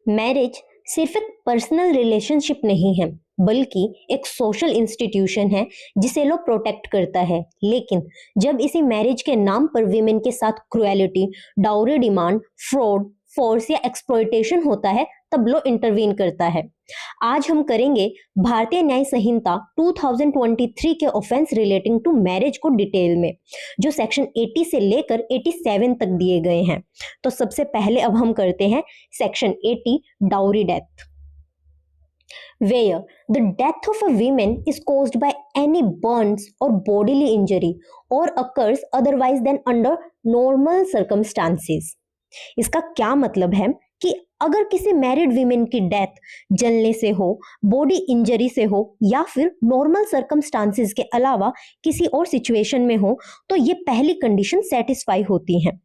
Marriage सिर्फ एक personal relationship नहीं है, बल्कि एक सोशल इंस्टीट्यूशन है जिसे लोग प्रोटेक्ट करता है। लेकिन जब इसी मैरिज के नाम पर विमेन के साथ cruelty, dowry demand, fraud, force या एक्सप्लॉयटेशन होता है, तब लॉ इंटरवीन करता है। आज हम करेंगे भारतीय न्याय संहिता 2023 के ऑफेंस रिलेटिंग टू मैरिज को डिटेल में, जो सेक्शन 80 से लेकर 87 तक दिए गए हैं। तो सबसे पहले अब हम करते हैं section 80 dowry death. Where the death of a woman is caused by any burns or bodily injury or occurs otherwise than under normal circumstances। इसका क्या मतलब है कि अगर किसी मैरिड वीमेन की डेथ जलने से हो, बॉडी इंजरी से हो या फिर नॉर्मल सर्कमस्टांसेस के अलावा किसी और सिचुएशन में हो, तो ये पहली कंडीशन सेटिस्फाई होती है।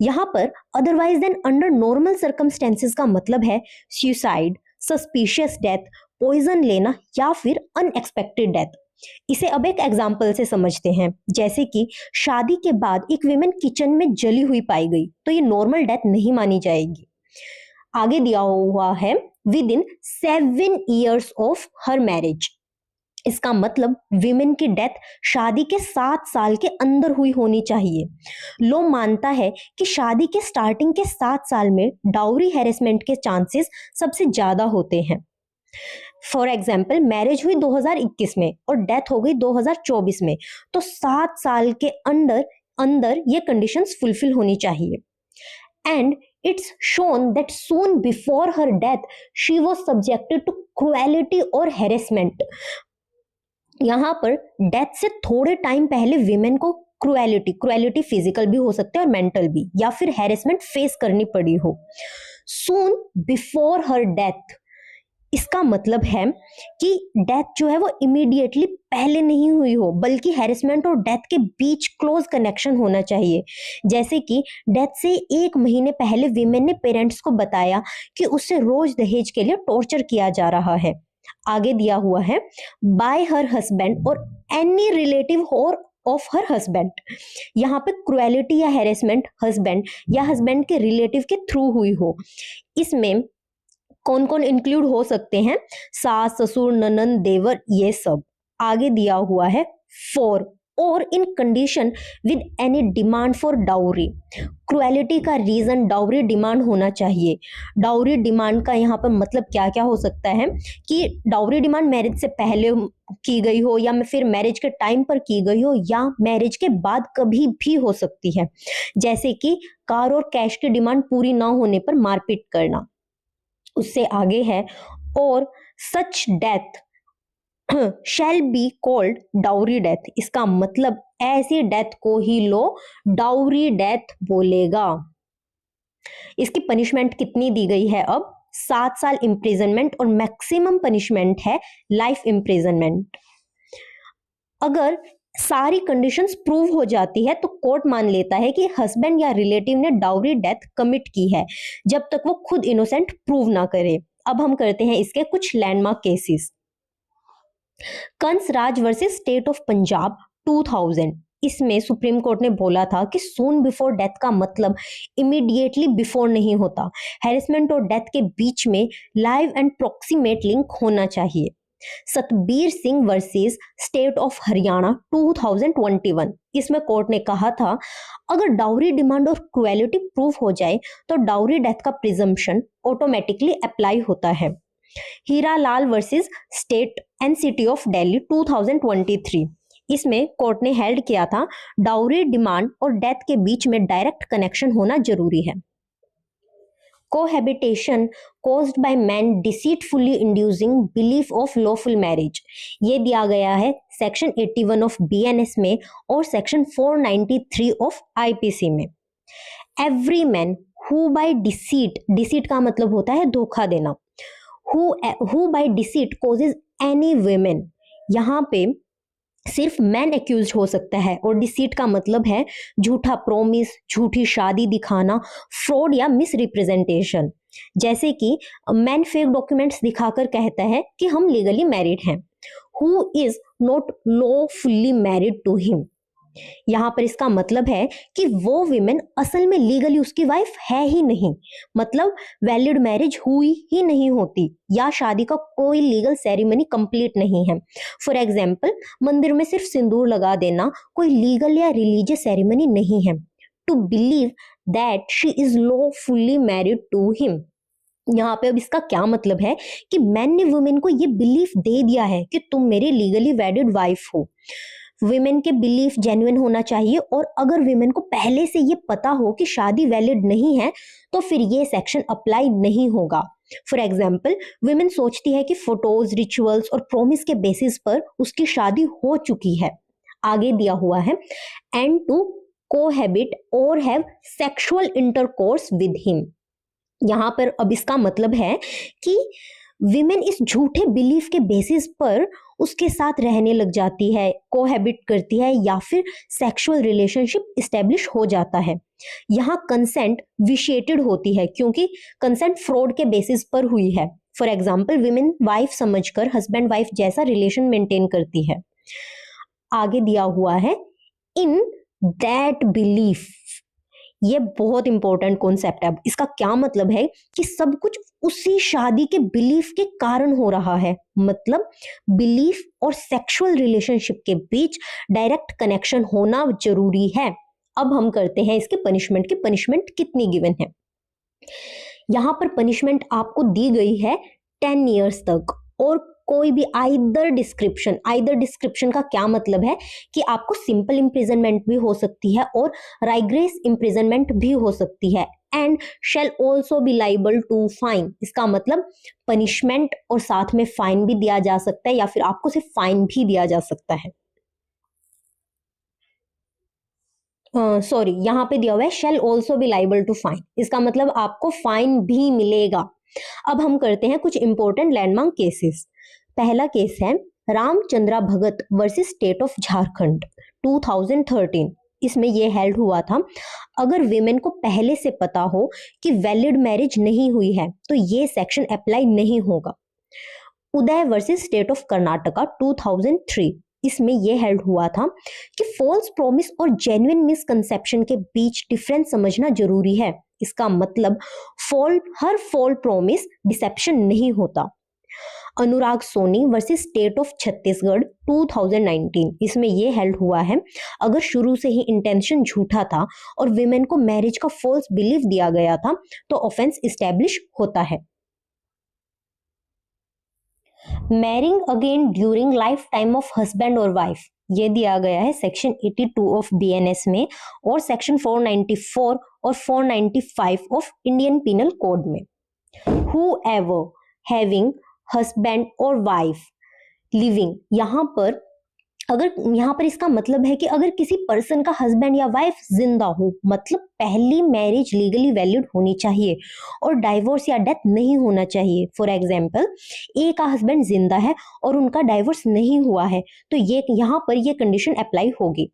यहाँ पर otherwise than under normal circumstances का मतलब है सुसाइड, सस्पिशियस डेथ, पॉइजन लेना या फिर अनएक्सपेक्टेड डेथ। इसे अब एक एग्जाम्पल से समझते हैं। जैसे कि शादी के बाद एक विमेन किचन में जली हुई पाई गई, तो ये नॉर्मल डेथ नहीं मानी जाएगी। आगे दिया हुआ है with in 7 years of her marriage. इसका मतलब विमेन की डेथ शादी के 7 साल के अंदर हुई होनी चाहिए। लॉ मानता है कि शादी के स्टार्टिंग के 7 साल में डाउरी हैरेसमेंट के चांसेस सबसे ज्यादा होते हैं। फॉर एग्जाम्पल, मैरिज हुई 2021 में और डेथ हो गई 2024 में, तो 7 साल के अंदर ये कंडीशंस फुलफिल होनी चाहिए। And it's shown that soon before her death she was subjected to cruelty और हैरेसमेंट। यहाँ पर डेथ से थोड़े टाइम पहले विमेन को क्रुएलिटी फिजिकल भी हो सकता है और मेंटल भी, या फिर हैरेसमेंट फेस करनी पड़ी हो। सून बिफोर हर डेथ, इसका मतलब है कि डेथ जो है वो इमीडिएटली पहले नहीं हुई हो, बल्कि हैरेसमेंट और डेथ के बीच क्लोज कनेक्शन होना चाहिए। जैसे कि डेथ से 1 महीने पहले विमेन ने पेरेंट्स को बताया कि उसे रोज दहेज के लिए टॉर्चर किया जा रहा है। आगे दिया हुआ है बाय हर हस्बैंड और एनी रिलेटिव और ऑफ हर हस्बैंड। यहाँ पे क्रुएलिटी या हैरेसमेंट हस्बैंड या हस्बैंड के रिलेटिव के थ्रू हुई हो। इसमें कौन कौन इंक्लूड हो सकते हैं? सास, ससुर, ननंद, देवर, ये सब। आगे दिया हुआ है फॉर और in condition with any demand for dowry. Cruelty का रीजन डाउरी डिमांड होना चाहिए। डाउरी डिमांड का यहाँ पर मतलब क्या क्या हो सकता है कि डाउरी डिमांड मैरिज से पहले की गई हो, या फिर मैरिज के टाइम पर की गई हो, या मैरिज के बाद कभी भी हो सकती है। जैसे कि कार और कैश की डिमांड पूरी ना होने पर मारपीट करना। उससे आगे है और such death shall be called dowry death. इसका मतलब ऐसी डेथ को ही लो डाउरी डेथ बोलेगा। इसकी पनिशमेंट कितनी दी गई है? अब 7 साल इम्प्रिजनमेंट और मैक्सिमम पनिशमेंट है लाइफ इम्प्रिजनमेंट। अगर सारी कंडीशंस प्रूव हो जाती है तो कोर्ट मान लेता है कि हस्बैंड या रिलेटिव ने डाउरी डेथ कमिट की है, जब तक वो खुद इनोसेंट प्रूव ना करे। अब हम करते हैं इसके कुछ landmark cases. Kans Raj versus state of Punjab 2000। इसमें सुप्रीम कोर्ट ने बोला था कि सून बिफोर डेथ का मतलब इमीडिएटली बिफोर नहीं होता। हैरेसमेंट और डेथ के बीच में लाइव एंड प्रोक्सीमेट लिंक होना चाहिए। Satbir Singh versus state of Haryana 2021। इसमें कोर्ट ने कहा था अगर डाउरी डिमांड और क्रुएलिटी प्रूफ हो जाए तो डाउरी डेथ का प्रिजम्पशन ऑटोमेटिकली अप्लाई होता है। Hiralal versus state and city of Delhi 2023। इसमें कोर्ट ने हेल्ड किया था डाउरी डिमांड और डेथ के बीच में डायरेक्ट कनेक्शन होना जरूरी है। Cohabitation caused by man deceitfully inducing belief of lawful marriage, ये दिया गया है सेक्शन 81 ऑफ BNS में और सेक्शन 493 ऑफ IPC में। Every man who by deceit का मतलब होता है धोखा देना, who by deceit causes any woman, यहाँ पे सिर्फ मैन एक्यूज हो सकता है, और डिसीट का मतलब है झूठा प्रोमिस, झूठी शादी दिखाना, फ्रॉड या मिस रिप्रेजेंटेशन। जैसे कि मैन फेक डॉक्यूमेंट्स दिखाकर कहता है कि हम लीगली मैरिड हैं, who is not lawfully married to him. यहाँ पर इसका मतलब है कि वो विमेन असल में लीगली उसकी वाइफ है ही नहीं, मतलब वैलिड मैरिज हुई ही नहीं होती या शादी का कोई लीगल सेरेमनी कंप्लीट नहीं है। फॉर एग्जाम्पल, मंदिर में सिर्फ सिंदूर लगा देना कोई लीगल या रिलीजियस सेरेमनी नहीं है। To believe that she is lawfully married to him, यहाँ पे अब इसका क्या मतलब है कि मैन ने वुमेन को ये बिलीफ दे दिया है कि तुम मेरी लीगली वैलिड वाइफ हो। विमेन के बिलीफ जेन्युइन होना चाहिए, और अगर विमेन को पहले से ये पता हो कि शादी वैलिड नहीं है तो फिर ये सेक्शन अप्लाई नहीं होगा। फॉर एग्जाम्पल, विमेन सोचती है कि फोटोज, रिचुअल्स और प्रॉमिस के बेसिस पर उसकी शादी हो चुकी है। आगे दिया हुआ है, एंड टू कोहैबिट और have sexual intercourse with him. यहाँ पर अब इसका मतलब है कि विमेन इस झूठे बिलीफ के बेसिस पर उसके साथ रहने लग जाती है, कोहैबिट करती है या फिर सेक्सुअल रिलेशनशिप इस्टेब्लिश हो जाता है। यहाँ कंसेंट विशिएटेड होती है क्योंकि कंसेंट फ्रॉड के बेसिस पर हुई है। फॉर एग्जाम्पल, विमेन वाइफ समझकर हस्बैंड वाइफ जैसा रिलेशन मेंटेन करती है। आगे दिया हुआ है, इन दैट बिलीफ, ये बहुत इंपॉर्टेंट कॉन्सेप्ट है। इसका क्या मतलब है कि सब कुछ उसी शादी के बिलीफ के कारण हो रहा है, मतलब बिलीफ और सेक्सुअल रिलेशनशिप के बीच डायरेक्ट कनेक्शन होना जरूरी है। अब हम करते हैं इसके पनिशमेंट की पनिशमेंट कितनी गिवन है। यहाँ पर पनिशमेंट आपको दी गई है 10 ईयर्स तक, और कोई भी आइदर डिस्क्रिप्शन का क्या मतलब है कि आपको सिंपल इम्प्रिजनमेंट भी हो सकती है और राइग्रेस इम्प्रिजनमेंट भी हो सकती है, and shall also be liable to fine. इसका मतलब पनिशमेंट और साथ में फाइन भी दिया जा सकता है, या फिर आपको सिर्फ फाइन भी दिया जा सकता है। यहाँ पे दिया हुआ है shall also be liable to fine, इसका मतलब आपको फाइन भी मिलेगा। अब हम करते हैं कुछ इंपॉर्टेंट लैंडमार्क केसेस। पहला केस है रामचंद्रा भगत वर्सेस स्टेट ऑफ झारखंड 2013। इसमें यह हेल्ड हुआ था, अगर विमेन को पहले से पता हो कि वैलिड मैरिज नहीं हुई है तो ये सेक्शन अप्लाई नहीं होगा। उदय वर्सेस स्टेट ऑफ कर्नाटका 2003, इसमें यह हेल्ड हुआ था कि फॉल्स प्रॉमिस और जेन्युइन मिसकंसेप्शन के बीच डिफरेंस समझना जरूरी है। इसका मतलब हर फॉल्स प्रॉमिस डिसेप्शन नहीं होता। Anurag Soni versus state of Chhattisgarh 2019, इसमें यह हेल्ड हुआ है, अगर शुरू से ही इंटेंशन झूठा था और विमेन को मैरिज का फॉल्स बिलीफ दिया गया था तो ऑफेंस इस्टेब्लिश होता है। Marrying again during life time of husband और वाइफ, ये दिया गया है सेक्शन 82 ऑफ बीएनएस में और सेक्शन 494 और 495 ऑफ इंडियन पिनल कोड में। Whoever having हस्बैंड और वाइफ लिविंग, यहाँ पर इसका मतलब है कि अगर किसी पर्सन का हस्बैंड या वाइफ जिंदा हो, मतलब पहली मैरिज लीगली वैलिड होनी चाहिए और डाइवोर्स या डेथ नहीं होना चाहिए। फॉर एग्जाम्पल, ए का हस्बैंड जिंदा है और उनका डाइवोर्स नहीं हुआ है तो यहाँ पर ये कंडीशन अप्लाई होगी।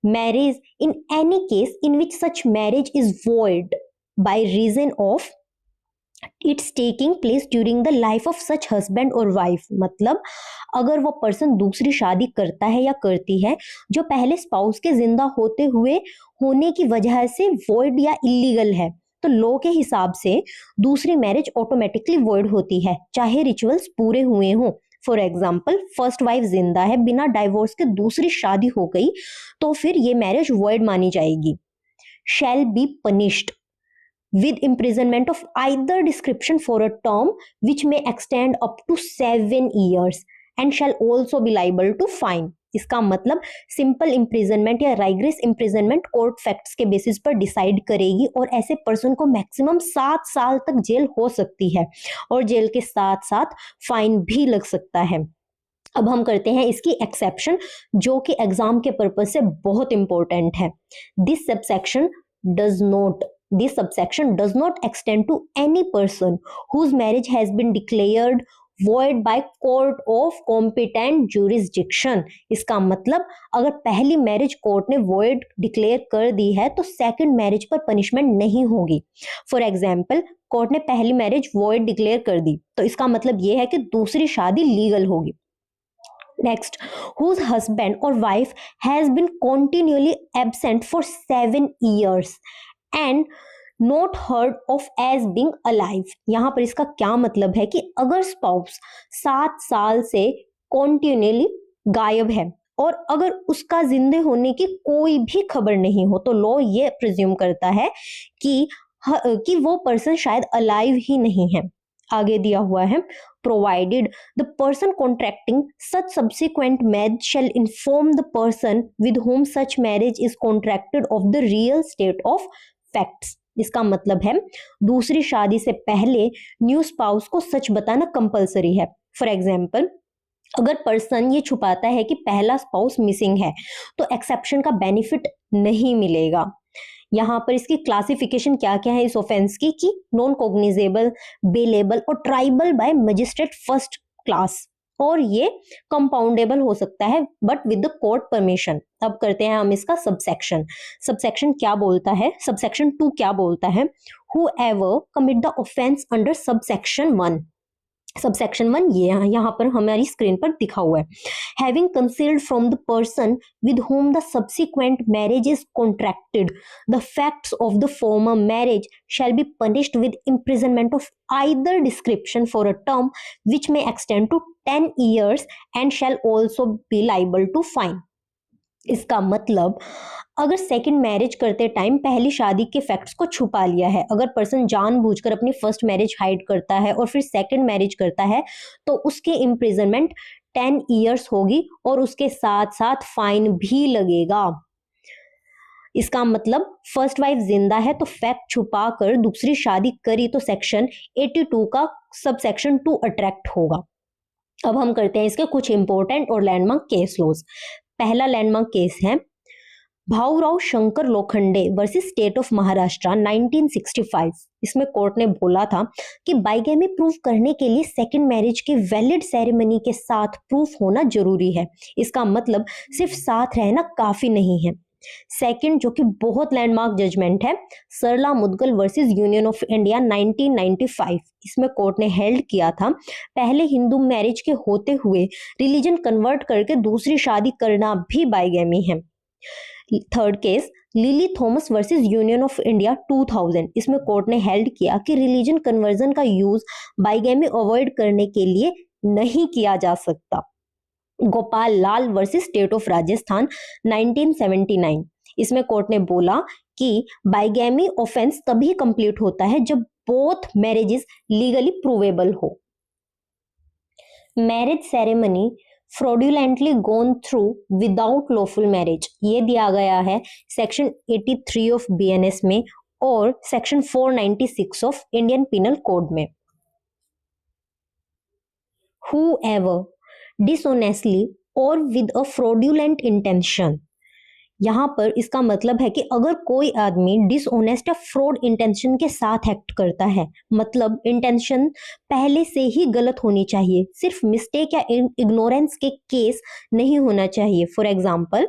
Marriage in any case in which such marriage is void by reason of its taking place during the life of such husband और वाइफ, मतलब अगर वो पर्सन दूसरी शादी करता है या करती है जो पहले स्पाउस के जिंदा होते हुए होने की वजह से वॉइड या इलीगल है, तो लॉ के हिसाब से दूसरी मैरिज ऑटोमेटिकली वॉइड होती है चाहे रिचुअल्स पूरे हुए हों। फॉर एग्जाम्पल, फर्स्ट वाइफ जिंदा है, बिना डाइवोर्स के दूसरी शादी हो गई तो फिर ये मैरिज वॉइड मानी जाएगी। शैल be punished with imprisonment of either description for a term which may extend up to 7 years and shall also be liable to fine। इसका मतलब सिंपल इम्प्रिजनमेंट या राइग्रेस इम्प्रिजनमेंट कोर्ट फैक्ट्स के बेसिस पर decide करेगी और ऐसे पर्सन को maximum 7 साल तक जेल हो सकती है और जेल के साथ साथ फाइन भी लग सकता है। अब हम करते हैं इसकी एक्सेप्शन, जो कि एग्जाम के पर्पज से बहुत इंपॉर्टेंट है। This subsection does not extend to any person whose marriage has been declared void by court of competent jurisdiction। इसका मतलब अगर पहली मैरिज कोर्ट ने void डिक्लेयर कर दी है तो सेकंड मैरिज पर पनिशमेंट नहीं होगी। फॉर एग्जाम्पल, कोर्ट ने पहली मैरिज void डिक्लेयर कर दी तो इसका मतलब यह है कि दूसरी शादी लीगल होगी। Next, whose husband or wife has been continually absent for 7 years and not heard of as being alive। यहाँ पर इसका क्या मतलब है कि अगर स्पाउस 7 साल से कॉन्टिन्यूअली गायब है और अगर उसका जिंदे होने की कोई भी खबर नहीं हो तो लॉ ये प्रिज्यूम करता है कि वो पर्सन शायद अलाइव ही नहीं है। आगे दिया हुआ है, provided the person contracting such subsequent marriage shall inform the person with whom such marriage is contracted of the real state of facts। इसका मतलब है दूसरी शादी से पहले न्यू स्पाउस को सच बताना कंपलसरी है। फॉर एग्जाम्पल, अगर पर्सन ये छुपाता है कि पहला स्पाउस मिसिंग है तो एक्सेप्शन का बेनिफिट नहीं मिलेगा। यहाँ पर इसकी क्लासिफिकेशन क्या क्या है इस ऑफेंस की कि नॉन कॉग्निजेबल, बेलेबल और tribal bye magistrate first class, और ये कंपाउंडेबल हो सकता है but with the court permission. अब करते हैं हम इसका सबसेक्शन। सबसेक्शन क्या बोलता है, सबसेक्शन 2 क्या बोलता है, whoever commit the offense under subsection 1। Subsection 1 ये यहाँ पर हमारी स्क्रीन पर दिखा हुआ है। Having concealed from the person with whom the subsequent marriage is contracted the facts of the former marriage shall be punished with imprisonment of either description for a term which may extend to 10 years and shall also be liable to fine. इसका मतलब अगर second marriage करते time पहली शादी के facts को छुपा लिया है, अगर पर्सन जानबूझकर अपनी फर्स्ट मैरिज हाइड करता है और फिर सेकंड मैरिज करता है तो उसके इम्प्रिजनमेंट 10 years होगी और उसके साथ साथ फाइन भी लगेगा। इसका मतलब फर्स्ट वाइफ जिंदा है तो फैक्ट छुपा कर दूसरी शादी करी तो सेक्शन 82 का सबसेक्शन 2 अट्रैक्ट होगा। अब हम करते हैं इसके कुछ इंपॉर्टेंट और लैंडमार्क केस लॉज। पहला लैंडमार्क केस है Bhaurao Shankar Lokhande versus state of Maharashtra 1965। इसमें कोर्ट ने बोला था कि बाइगेमी प्रूफ करने के लिए सेकंड मैरिज की वैलिड सेरेमनी के साथ प्रूफ होना जरूरी है। इसका मतलब सिर्फ साथ रहना काफी नहीं है। सेकंड, जो कि बहुत लैंडमार्क जजमेंट है, Sarla Mudgal versus Union of India 1995। इसमें कोर्ट ने हेल्ड किया था पहले हिंदू मैरिज के होते हुए रिलीजन कन्वर्ट करके दूसरी शादी करना भी बाइगेमी है। Third case, lily Thomas versus Union of India 2000। इसमें कोर्ट ने हेल्ड किया कि रिलीजन कन्वर्जन का यूज बाइगेमी अवॉइड करने के लिए नहीं किया जा सकता। गोपाल लाल वर्सेस स्टेट ऑफ राजस्थान 1979। इसमें कोर्ट ने बोला कि बाइगेमी ऑफेंस तभी कंप्लीट होता है जब बोथ मैरिजेस लीगली प्रूवेबल हो। Marriage ceremony fraudulently gone through without lawful marriage, ये दिया गया है सेक्शन 83 ऑफ बीएनएस में और section 496 of Indian penal code में। Whoever dishonestly or with a fraudulent intention, यहाँ पर इसका मतलब है कि अगर कोई आदमी डिसऑनेस्ट या फ्रॉड इंटेंशन के साथ एक्ट करता है, मतलब इंटेंशन पहले से ही गलत होनी चाहिए, सिर्फ मिस्टेक या इग्नोरेंस के केस नहीं होना चाहिए। फॉर एग्जाम्पल,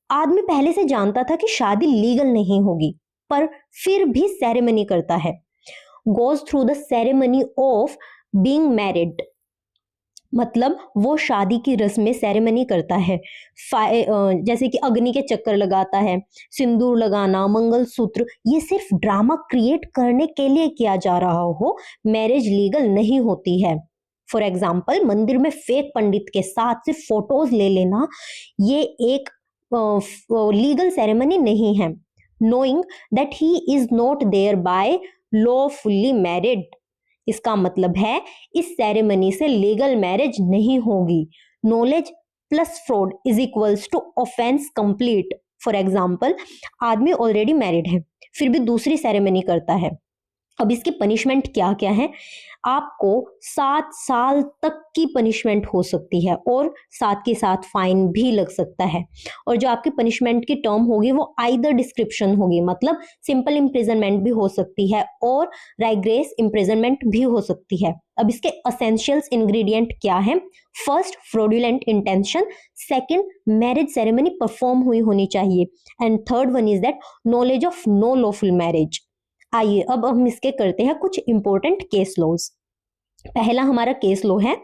आदमी पहले से जानता था कि शादी लीगल नहीं होगी पर फिर भी सेरेमनी करता है, goes through the ceremony of being married, मतलब वो शादी की रस्म में सेरेमनी करता है, जैसे कि अग्नि के चक्कर लगाता है, सिंदूर लगाना, मंगलसूत्र, ये सिर्फ ड्रामा क्रिएट करने के लिए किया जा रहा हो, मैरिज लीगल नहीं होती है। फॉर एग्जाम्पल, मंदिर में फेक पंडित के साथ सिर्फ फोटोज ले लेना, ये एक लीगल सेरेमनी नहीं है। Knowing that he is not thereby lawfully married, इसका मतलब है इस सेरेमनी से लीगल मैरिज नहीं होगी। Knowledge plus fraud is equals to offence complete. For example, आदमी ऑलरेडी मैरिड है फिर भी दूसरी सेरेमनी करता है। अब इसकी पनिशमेंट क्या क्या है? आपको 7 साल तक की पनिशमेंट हो सकती है और साथ के साथ फाइन भी लग सकता है। और जो आपकी पनिशमेंट की टर्म होगी वो आइदर डिस्क्रिप्शन होगी, मतलब सिंपल इम्प्रिजनमेंट भी हो सकती है और राइग्रेस इम्प्रिजनमेंट भी हो सकती है। अब इसके असेंशियल्स इंग्रेडिएंट क्या है? First, fraudulent intention, second, marriage ceremony perform हुई होनी चाहिए, and third one is that knowledge of no lawful marriage. आइए अब हम इसके करते हैं कुछ इंपॉर्टेंट केस लॉज। पहला हमारा केस लॉ है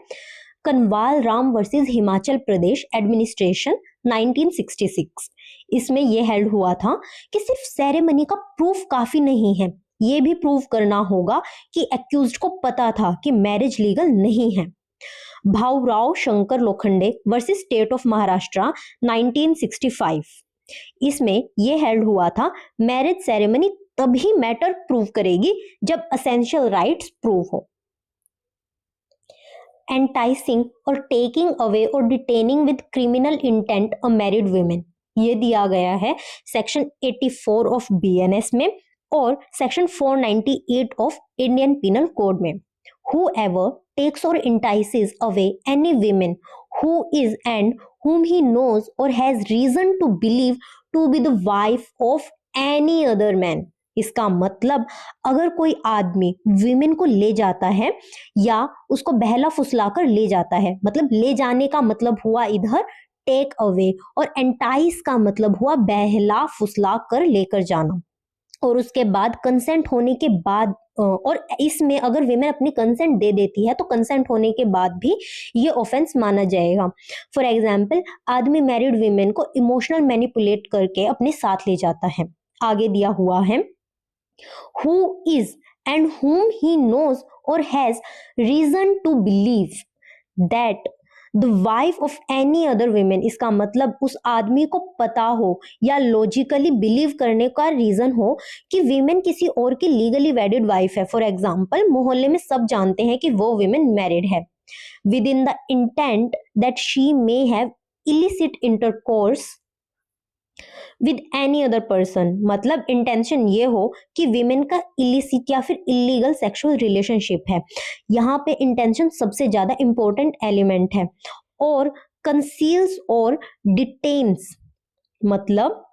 कनवाल राम वर्सेस हिमाचल प्रदेश एडमिनिस्ट्रेशन 1966। इसमें यह हेल्ड हुआ था कि सिर्फ सेरेमनी का प्रूफ काफी नहीं है, ये भी प्रूव करना होगा कि एक्यूज्ड को पता था कि मैरिज लीगल नहीं है। Bhaurao Shankar Lokhande versus state of Maharashtra 1965। इसमें यह हेल्ड हुआ था मैरिज सेरेमनी तभी मैटर प्रूव करेगी जब एसेंशियल राइट्स प्रूव हो। एंटाइसिंग और टेकिंग अवे और detaining with criminal intent a married women, ये दिया गया है सेक्शन 84 ऑफ बीएनएस में और section 498 of Indian penal code में। Whoever takes or entices away any woman who is and whom he knows or has reason to believe to be the wife of any other man, इसका मतलब अगर कोई आदमी women को ले जाता है या उसको बहला फुसला कर ले जाता है, मतलब ले जाने का मतलब हुआ इधर टेक अवे और एंटाइस का मतलब हुआ बहला फुसला कर लेकर जाना, और उसके बाद कंसेंट होने के बाद, और इसमें अगर विमेन अपनी कंसेंट दे देती है तो कंसेंट होने के बाद भी ये ऑफेंस माना जाएगा। फॉर एग्जाम्पल, आदमी मैरिड विमेन को इमोशनल मैनिपुलेट करके अपने साथ ले जाता है। आगे दिया हुआ है who is and whom he knows or has reason to believe that the wife of any other woman, इसका मतलब उस आदमी को पता हो या लॉजिकली बिलीव करने का रीजन हो कि विमेन किसी और की लीगली वेडिड वाइफ है। फॉर एग्जाम्पल, मोहल्ले में सब जानते हैं कि वो विमेन मैरिड है। With in the intent that she may have illicit intercourse with any other person, मतलब इंटेंशन ये हो कि विमेन का इलिसिट या फिर इलीगल सेक्सुअल रिलेशनशिप है। यहाँ पे इंटेंशन सबसे ज्यादा इंपॉर्टेंट एलिमेंट है। और कंसील्स और डिटेन्स, मतलब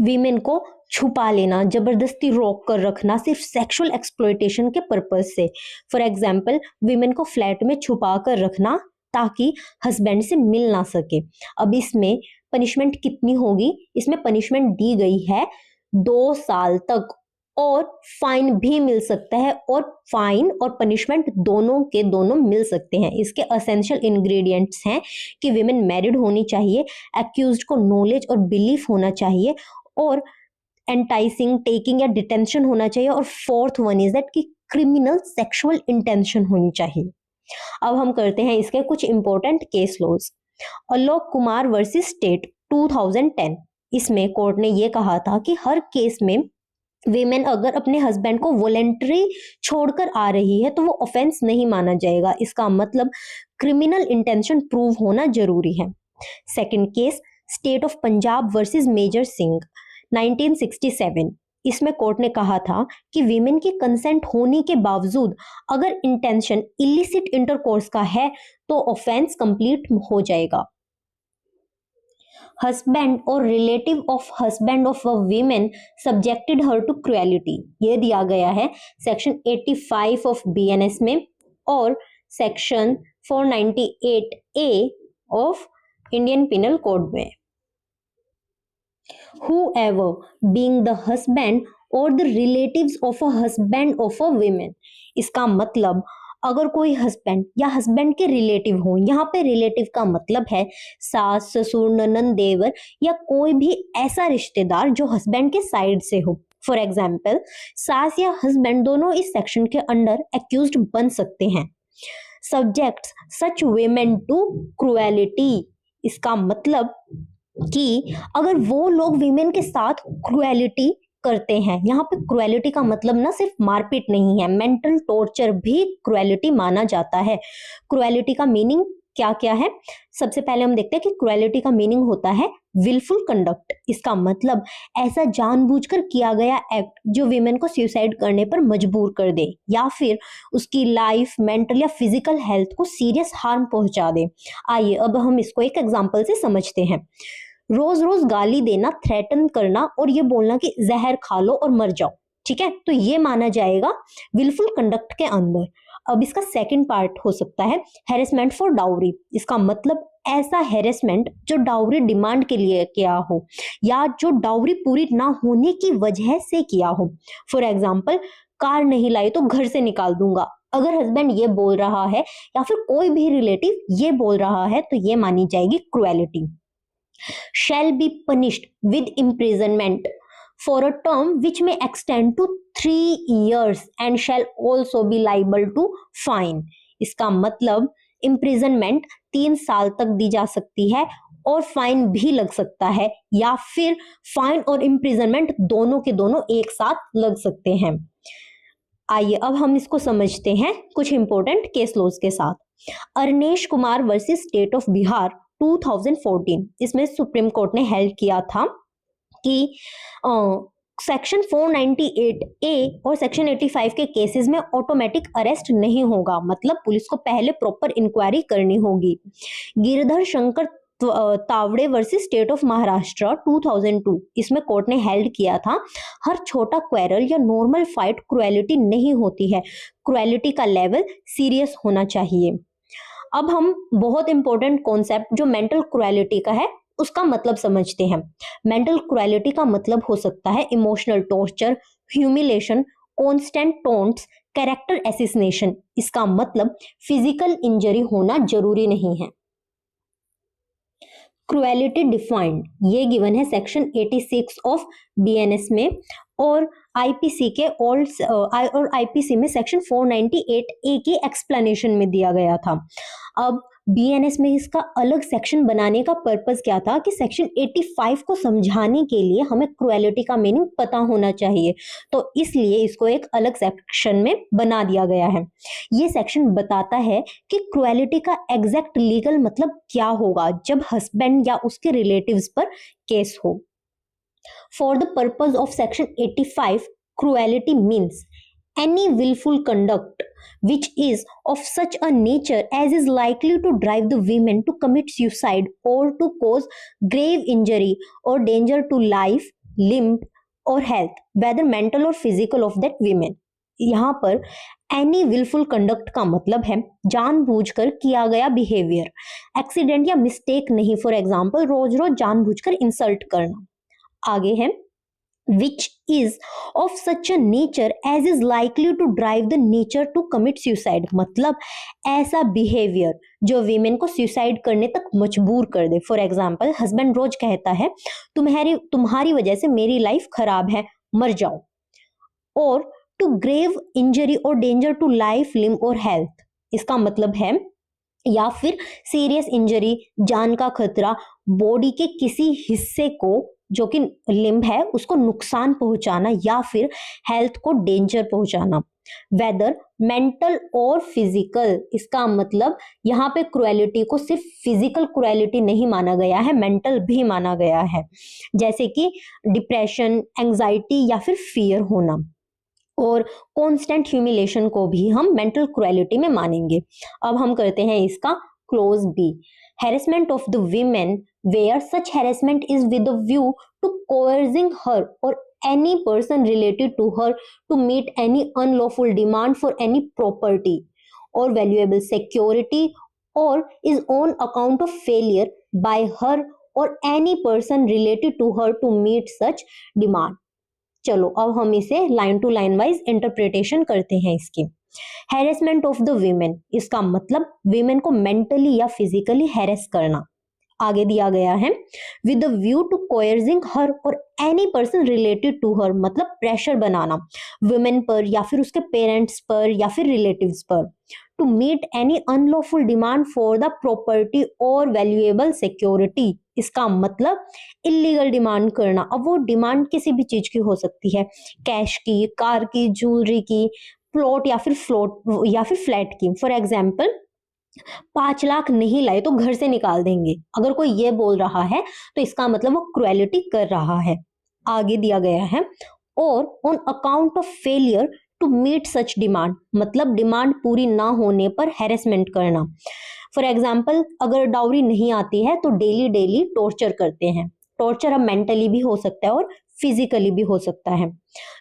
विमेन को छुपा लेना, जबरदस्ती रोक कर रखना सिर्फ सेक्सुअल एक्सप्लॉयटेशन के पर्पज से। फॉर एग्जाम्पल, विमेन को फ्लैट में छुपा कर रखना ताकि हस्बैंड से मिल ना सके। अब इसमें पनिशमेंट कितनी होगी? इसमें पनिशमेंट दी गई है 2 साल तक और फाइन भी मिल सकता है, और फाइन और पनिशमेंट दोनों के दोनों मिल सकते हैं। इसके असेंशियल इंग्रेडिएंट्स हैं कि विमेन मैरिड होनी चाहिए, एक्यूज्ड को नॉलेज और बिलीफ होना चाहिए, और एंटाइसिंग, टेकिंग या डिटेंशन होना चाहिए, और फोर्थ वन इज दैट कि क्रिमिनल सेक्सुअल इंटेंशन होनी चाहिए। अब हम करते हैं इसके कुछ important case laws. Alok Kumar versus state 2010, इसमें कोर्ट ने यह कहा था कि हर केस में विमेन अगर अपने हस्बैंड को वॉलेंटरी छोड़कर आ रही है तो वो ऑफेंस नहीं माना जाएगा। इसका मतलब क्रिमिनल इंटेंशन प्रूव होना जरूरी है। Second case, state of Punjab versus Major Singh 1967, इसमें कोर्ट ने कहा था कि विमेन की कंसेंट होने के बावजूद अगर इंटेंशन इलिसिट इंटरकोर्स का है तो ऑफेंस कंप्लीट हो जाएगा। हस्बैंड और relative of husband of a women subjected her to cruelty, ये दिया गया है सेक्शन 85 ऑफ बीएनएस में और section 498A of Indian penal code में। Whoever being the husband or the relatives of a husband of a woman, इसका मतलब अगर कोई हस्बैंड या हस्बैंड के रिलेटिव हो, यहाँ पे रिलेटिव का मतलब है सास, ससुर, ननंद, देवर या कोई भी ऐसा रिश्तेदार जो हस्बैंड के साइड से हो। फॉर एग्जाम्पल, सास या हस्बैंड दोनों इस सेक्शन के अंडर एक्यूज्ड बन सकते हैं। Subjects such women to cruelty, इसका मतलब कि अगर वो लोग विमेन के साथ क्रुएलिटी करते हैं, यहाँ पे क्रुएलिटी का मतलब ना सिर्फ मारपीट नहीं है, मेंटल टॉर्चर भी क्रुएलिटी माना जाता है। क्रुएलिटी का मीनिंग क्या क्या है? सबसे पहले हम देखते हैं कि क्रुएलिटी का मीनिंग होता है विलफुल कंडक्ट। इसका मतलब ऐसा जानबूझकर किया गया एक्ट जो विमेन को सुसाइड करने पर मजबूर कर दे या फिर उसकी लाइफ, मेंटल या फिजिकल हेल्थ को सीरियस हार्म पहुंचा दे। आइए अब हम इसको एक एग्जांपल से समझते हैं। रोज रोज गाली देना, थ्रेटन करना और ये बोलना कि जहर खा लो और मर जाओ, ठीक है, तो ये माना जाएगा विलफुल कंडक्ट के अंदर। अब इसका सेकंड पार्ट हो सकता है हैरेसमेंट फॉर डाउरी। इसका मतलब ऐसा हैरेसमेंट जो डाउरी डिमांड के लिए किया हो या जो डाउरी पूरी ना होने की वजह से किया हो। फॉर एग्जाम्पल, कार नहीं लाई तो घर से निकाल दूंगा, अगर हस्बैंड ये बोल रहा है या फिर कोई भी रिलेटिव ये बोल रहा है तो ये मानी जाएगी cruelty. Shell be punished with imprisonment for a term which may extend to 3 years and shall also be liable to fine। इसका मतलब इम्प्रिजनमेंट 3 साल तक दी जा सकती है और फाइन भी लग सकता है, या फिर फाइन और इम्प्रिजनमेंट दोनों के दोनों एक साथ लग सकते हैं। आइए अब हम इसको समझते हैं कुछ इंपॉर्टेंट केस लॉज के साथ। Arnesh Kumar versus state of Bihar 2014, इसमें सुप्रीम कोर्ट ने हेल्ड किया था कि सेक्शन 498 ए और सेक्शन 85 के केसेस में ऑटोमेटिक अरेस्ट नहीं होगा, मतलब पुलिस को पहले प्रॉपर इंक्वायरी करनी होगी। Girdhar Shankar Tawde versus state of Maharashtra 2002, इसमें कोर्ट ने हेल्ड किया था हर छोटा क्वेरल या नॉर्मल फाइट क्रुएलिटी नहीं होती है, क्रुएलिटी का लेवल सीरियस होना चाहिए। अब हम बहुत इंपॉर्टेंट कॉन्सेप्ट जो मेंटल क्रुएलिटी का है उसका मतलब समझते हैं। मेंटल क्रुएलिटी का मतलब हो सकता है emotional torture, humiliation, constant taunts, character assassination. इसका मतलब फिजिकल इंजरी होना जरूरी नहीं है। क्रुएलिटी डिफाइंड ये गिवन है सेक्शन 86 ऑफ बीएनएस में और आईपीसी के और आईपीसी में सेक्शन 498 ए के एक्सप्लेनेशन में दिया गया था। अब बीएनएस में इसका अलग सेक्शन बनाने का पर्पस क्या था कि सेक्शन 85 को समझाने के लिए हमें क्रुएलिटी का मीनिंग पता होना चाहिए, तो इसलिए इसको एक अलग सेक्शन में बना दिया गया है। ये सेक्शन बताता है कि क्रुएलिटी का एग्जैक्ट लीगल मतलब क्या होगा जब हस्बैंड या उसके रिलेटिव्स पर केस हो। For the purpose of section 85, cruelty means any willful conduct which is of such a nature as is likely to drive the women to commit suicide or to cause grave injury or danger to life, limb or health, whether mental or physical of that women। यहाँ पर any wilful conduct का मतलब है जानबूझकर किया गया behaviour, accident या mistake नहीं। फॉर एग्जाम्पल रोज रोज जानबूझकर इंसल्ट करना। आगे है which is of such a nature as is likely to drive the nature to commit suicide, मतलब ऐसा बिहेवियर जो वीमेन को सुसाइड करने तक मजबूर कर दे। फॉर एग्जाम्पल हस्बैंड रोज कहता है तुम्हारी वजह से मेरी लाइफ खराब है, मर जाओ। और टू ग्रेव इंजरी और डेंजर टू लाइफ, लिम और हेल्थ, इसका मतलब है या फिर सीरियस इंजरी, जान का खतरा, बॉडी के किसी हिस्से को जो कि लिम्ब है उसको नुकसान पहुंचाना या फिर हेल्थ को डेंजर पहुंचाना। वेदर मेंटल और फिजिकल, इसका मतलब यहाँ पे क्रुएलिटी को सिर्फ फिजिकल क्रुएलिटी नहीं माना गया है, मेंटल भी माना गया है, जैसे कि डिप्रेशन, एंजाइटी या फिर फियर होना। और कॉन्स्टेंट ह्यूमिलेशन को भी हम मेंटल क्रुएलिटी में मानेंगे। अब हम करते हैं इसका clause B. Harassment of the women where such harassment is with a view to coercing her or any person related to her to meet any unlawful demand for any property or valuable security or is on account of failure by her or any person related to her to meet such demand। चलो अब हम इसे line to line wise interpretation करते हैं इसकी। Harassment of the women, इसका मतलब women को मेंटली या फिजिकली हैरेस करना। आगे दिया गया है with the view to coercing her और any person related to her, मतलब प्रेशर बनाना वुमेन पर या फिर उसके पेरेंट्स पर या फिर रिलेटिव्स पर। To meet any unlawful demand for the property और वैल्यूएबल सिक्योरिटी, इसका मतलब इलीगल डिमांड करना। अब वो डिमांड किसी भी चीज की हो सकती है, कैश की, कार की, ज्वेलरी की, प्लॉट या फिर फ्लैट की। फॉर एग्जाम्पल 5 लाख नहीं लाए तो घर से निकाल देंगे, अगर कोई ये बोल रहा है तो इसका मतलब वो क्रुएलिटी कर रहा है। आगे दिया गया है और on account of failure to meet such demand, मतलब डिमांड पूरी ना होने पर हैरेसमेंट करना। फॉर एग्जाम्पल अगर डाउरी नहीं आती है तो डेली टॉर्चर करते हैं। टॉर्चर अब मेंटली भी हो सकता है और फिजिकली भी हो सकता है।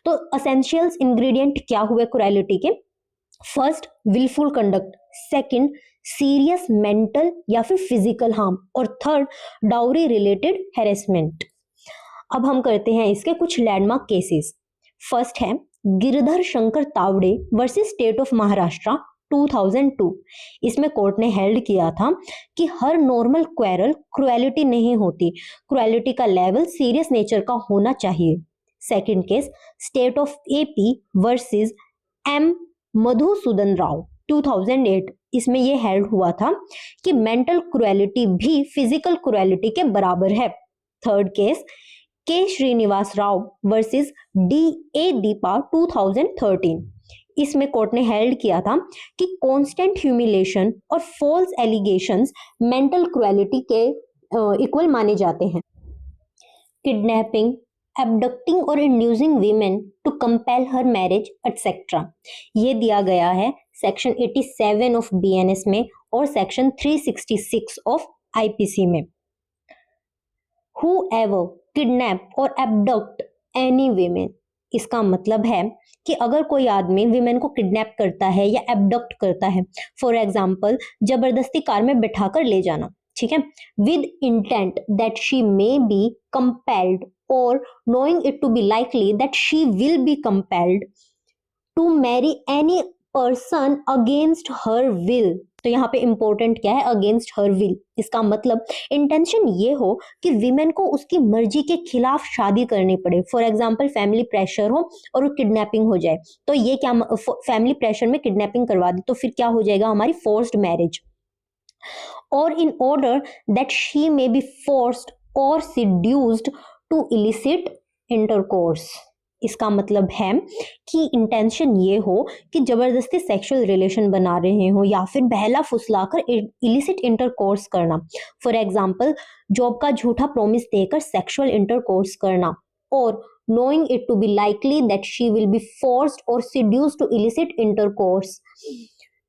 तो एसेंशियल्स इंग्रेडिएंट क्या हुए क्रुएलिटी के? First wilful conduct, second serious mental या फिर फिजिकल हार्म और थर्ड डाउरी रिलेटेड हैरेसमेंट। अब हम करते हैं इसके कुछ लैंडमार्क केसेस। फर्स्ट है Girdhar Shankar Tawde versus state of Maharashtra 2002। इसमें कोर्ट ने हेल्ड किया था कि हर नॉर्मल क्वेरल क्रुएलिटी नहीं होती, क्रुएलिटी का लेवल सीरियस नेचर का होना चाहिए। Second case state of AP versus M Madhusudan Rao 2008। इसमें यह हेल्ड हुआ था कि मेंटल क्रुएलिटी भी फिजिकल क्रुएलिटी के बराबर है। Third case K Srinivas Rao versus D A Deepa 2013। इसमें कोर्ट ने हेल्ड किया था कि कांस्टेंट ह्यूमिलेशन और फॉल्स एलिगेशंस मेंटल क्रुएलिटी के इक्वल माने जाते हैं। किडनैपिंग, एब्डक्टिंग और inducing women to compel her marriage etcetera, ये दिया गया है सेक्शन 87 ऑफ बीएनएस में और सेक्शन 366 ऑफ आईपीसी में। Whoever kidnap or abduct any women, इसका मतलब है कि अगर कोई आदमी विमेन को किडनैप करता है या एबडक्ट करता है, फॉर एग्जाम्पल जबरदस्ती कार में बैठाकर ले जाना, ठीक है, with intent that she may be compelled और knowing it to be likely that she will be compelled to marry any person against her will. तो यहाँ पे इंपॉर्टेंट क्या है, अगेंस्ट हर विल। इसका मतलब इंटेंशन ये हो कि विमेन को उसकी मर्जी के खिलाफ शादी करनी पड़े, फॉर एग्जांपल फैमिली प्रेशर हो और किडनैपिंग हो जाए, तो ये क्या, फैमिली प्रेशर में किडनैपिंग करवा दी तो फिर क्या हो जाएगा, हमारी फोर्स्ड मैरिज। और in order that she may be forced और seduced टू इलिसिट इंटरकोर्स। इसका मतलब है कि इंटेंशन ये हो कि जबरदस्ती सेक्सुअल रिलेशन बना रहे हो या फिर बहला फुसलाकर इलिसिट इंटरकोर्स करना, फॉर एग्जांपल जॉब का झूठा प्रॉमिस देकर सेक्सुअल इंटरकोर्स करना, और knowing it to be likely that she will be forced or seduced to illicit intercourse।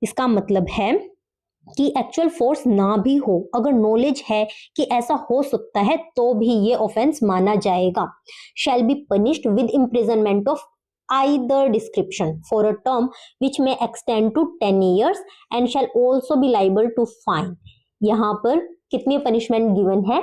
इसका मतलब है कि एक्चुअल फोर्स ना भी हो, अगर नॉलेज है कि ऐसा हो सकता है तो भी ये ऑफेंस माना जाएगा। शैल be punished with imprisonment of either description for a term which may extend to 10 years and shall also be liable to fine। यहाँ पर कितनी पनिशमेंट गिवन है,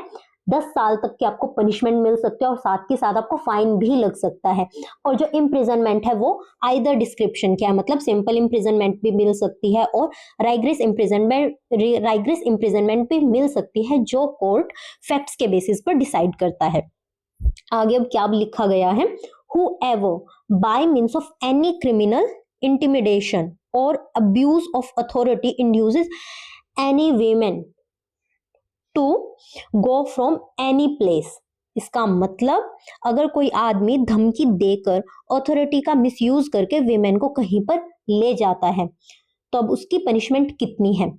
10 साल तक की आपको पनिशमेंट मिल सकती है और साथ के साथ आपको फाइन भी लग सकता है। और जो इम्प्रिजनमेंट है वो आइदर डिस्क्रिप्शन क्या है, मतलब सिंपल इम्प्रिजनमेंट भी मिल सकती है और राइग्रेस इम्प्रिजनमेंट भी मिल सकती है, जो कोर्ट फैक्ट्स के बेसिस पर डिसाइड करता है। आगे अब क्या लिखा गया है, whoever by means of any criminal intimidation or abuse of authority induces any women to go from any place। इसका मतलब अगर कोई आदमी धमकी देकर अथॉरिटी का मिसयूज करके विमेन को कहीं पर ले जाता है तो अब उसकी पनिशमेंट कितनी है।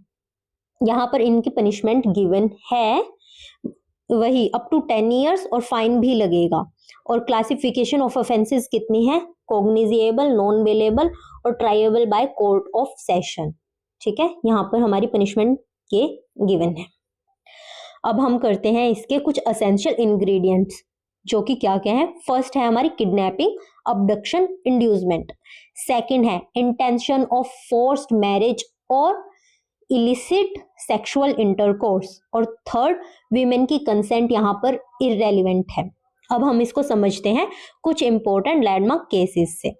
यहाँ पर इनकी पनिशमेंट गिवन है वही अप टू 10 ईयर्स और फाइन भी लगेगा। और क्लासिफिकेशन ऑफ ऑफेंसेस कितनी है, कॉग्निजेबल, नॉन बेलेबल और ट्राइएबल बाय कोर्ट ऑफ सेशन। ठीक है, यहाँ पर हमारी पनिशमेंट के गिवन है। अब हम करते हैं इसके कुछ एसेंशियल इंग्रेडिएंट्स, जो कि क्या क्या है। फर्स्ट है हमारी किडनैपिंग, अबडक्शन, इंड्यूसमेंट। सेकंड है इंटेंशन ऑफ फोर्स्ड मैरिज और इलिसिट सेक्सुअल इंटरकोर्स। और थर्ड, वीमेन की कंसेंट यहाँ पर इररेलेवेंट है। अब हम इसको समझते हैं कुछ इंपॉर्टेंट लैंडमार्क केसेस से।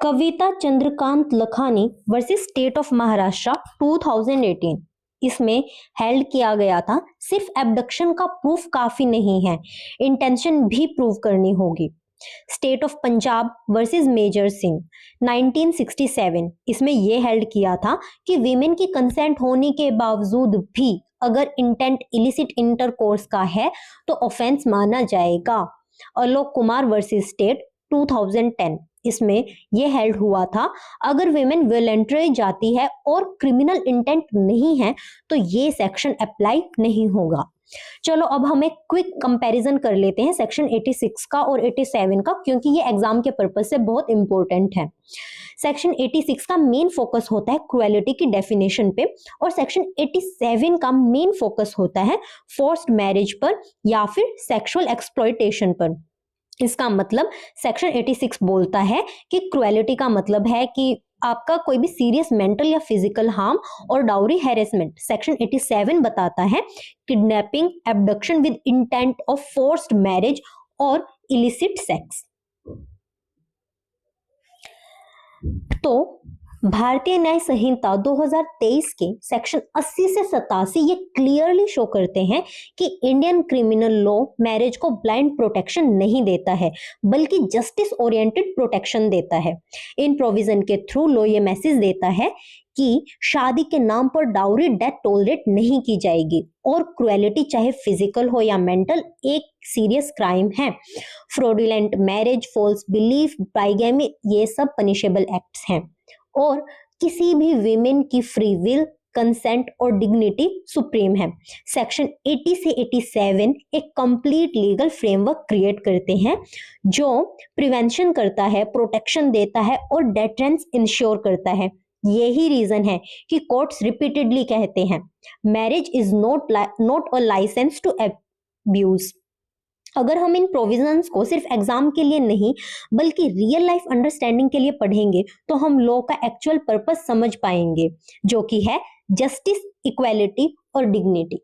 Kavita Chandrakant Lakhani versus state of Maharashtra 2018। इसमें हेल्ड किया गया था सिर्फ एब्डक्शन का प्रूफ काफी नहीं है, इंटेंशन भी प्रूव करनी होगी। State of Punjab versus Major Singh 1967। इसमें यह हेल्ड किया था कि वीमेन की कंसेंट होने के बावजूद भी अगर इंटेंट इलिसिट इंटरकोर्स का है तो ऑफेंस माना जाएगा। Alok Kumar versus state 2010। इसमें यह हेल्ड हुआ था अगर विमेन वॉलंटरी जाती है और क्रिमिनल इंटेंट नहीं है तो ये सेक्शन अप्लाई नहीं होगा। चलो अब हम एक क्विक कंपैरिजन कर लेते हैं सेक्शन 86 का और 87 का, क्योंकि ये एग्जाम के पर्पज से बहुत इंपॉर्टेंट है। सेक्शन 86 का मेन फोकस होता है क्रुएलिटी की डेफिनेशन पे और सेक्शन 87 का मेन फोकस होता है फोर्स्ड मैरिज पर या फिर सेक्सुअल एक्सप्लॉयटेशन पर। इसका मतलब सेक्शन 86 बोलता है कि क्रुएलिटी का मतलब है कि आपका कोई भी सीरियस मेंटल या फिजिकल हार्म और डाउरी हैरेसमेंट। सेक्शन 87 बताता है kidnapping, abduction with intent of forced marriage और इलिसिट सेक्स। तो भारतीय न्याय संहिता 2023 के सेक्शन 80 से 87 ये क्लियरली शो करते हैं कि इंडियन क्रिमिनल लॉ मैरिज को ब्लाइंड प्रोटेक्शन नहीं देता है बल्कि जस्टिस ओरिएंटेड प्रोटेक्शन देता है। इन प्रोविजन के थ्रू लॉ ये मैसेज देता है कि शादी के नाम पर डाउरी डेथ टॉलरेट नहीं की जाएगी और क्रुएलिटी चाहे फिजिकल हो या मेंटल एक सीरियस क्राइम है। Fraudulent marriage, false belief, bigamy ये सब पनिशेबल एक्ट्स हैं और किसी भी विमेन की फ्री विल, कंसेंट और डिग्निटी सुप्रीम है। सेक्शन 80 से 87 एक कंप्लीट लीगल फ्रेमवर्क क्रिएट करते हैं जो प्रिवेंशन करता है, प्रोटेक्शन देता है और डेटरेंस इंश्योर करता है। यही रीजन है कि कोर्ट्स रिपीटेडली कहते हैं marriage is not a licence to abuse. अगर हम इन प्रोविजंस को सिर्फ एग्जाम के लिए नहीं बल्कि रियल लाइफ अंडरस्टैंडिंग के लिए पढ़ेंगे तो हम लॉ का एक्चुअल पर्पस समझ पाएंगे जो कि है जस्टिस, इक्वालिटी और डिग्निटी।